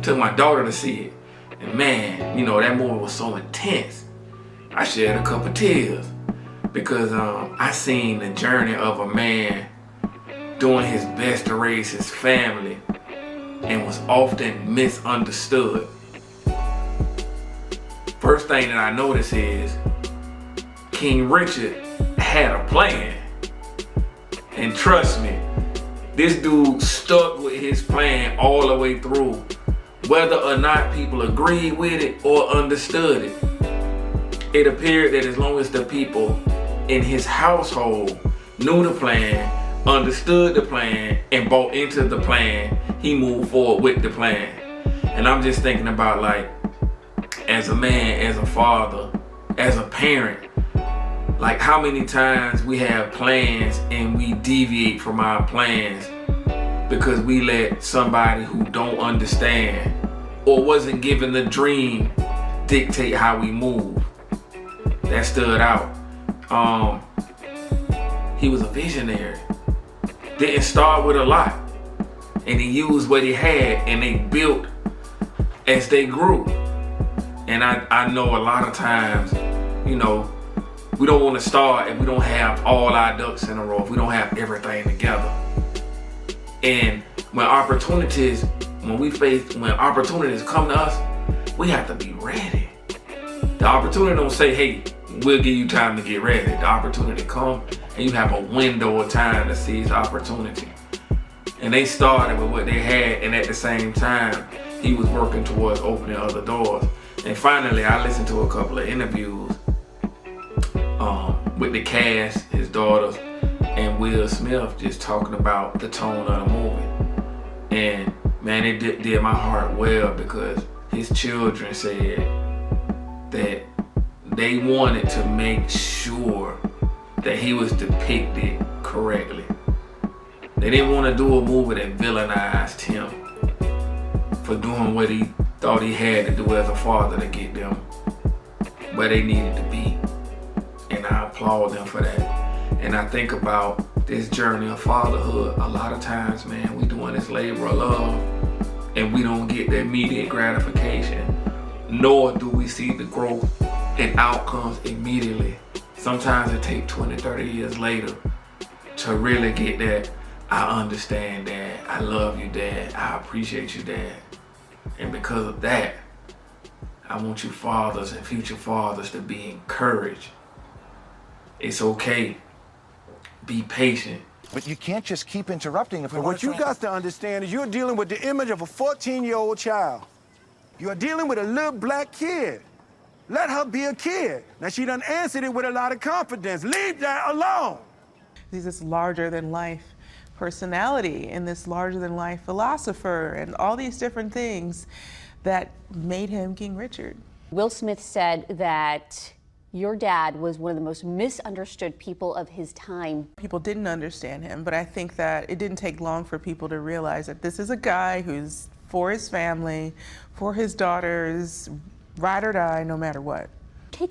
Took my daughter to see it. And man, you know, that movie was so intense. I shed a couple tears because I seen the journey of a man doing his best to raise his family and was often misunderstood. First thing that I noticed is King Richard had a plan. And trust me, this dude stuck with his plan all the way through, whether or not people agreed with it or understood it. It appeared that as long as the people in his household knew the plan, understood the plan, and bought into the plan, he moved forward with the plan. And I'm just thinking about, like, as a man, as a father, as a parent, like how many times we have plans and we deviate from our plans because we let somebody who don't understand or wasn't given the dream dictate how we move. That stood out. He was a visionary. Didn't start with a lot, and he used what he had, and they built as they grew. And I know a lot of times, you know, we don't want to start if we don't have all our ducks in a row, if we don't have everything together. And when opportunities come to us, we have to be ready. The opportunity don't say, hey, we'll give you time to get ready. The opportunity come, and you have a window of time to seize opportunity. And they started with what they had, and at the same time, he was working towards opening other doors. And finally, I listened to a couple of interviews with the cast, his daughters, and Will Smith, just talking about the tone of the movie. And man, it did my heart well, because his children said that they wanted to make sure that he was depicted correctly. They didn't want to do a movie that villainized him for doing what he thought he had to do as a father to get them where they needed to be. And I applaud them for that. And I think about this journey of fatherhood. A lot of times, man, we doing this labor of love and we don't get the immediate gratification, nor do we see the growth and outcomes immediately. Sometimes it takes 20, 30 years later to really get that, I understand, Dad, I love you, Dad, I appreciate you, Dad. And because of that, I want you fathers and future fathers to be encouraged. It's okay. Be patient. But you can't just keep interrupting. But what you got to understand is you're dealing with the image of a 14-year-old child. You're dealing with a little black kid. Let her be a kid. Now, she done answered it with a lot of confidence. Leave that alone. He's this larger-than-life personality and this larger-than-life philosopher and all these different things that made him King Richard. Will Smith said that your dad was one of the most misunderstood people of his time. People didn't understand him, but I think that it didn't take long for people to realize that this is a guy who's for his family, for his daughters, ride or die, no matter what. Take us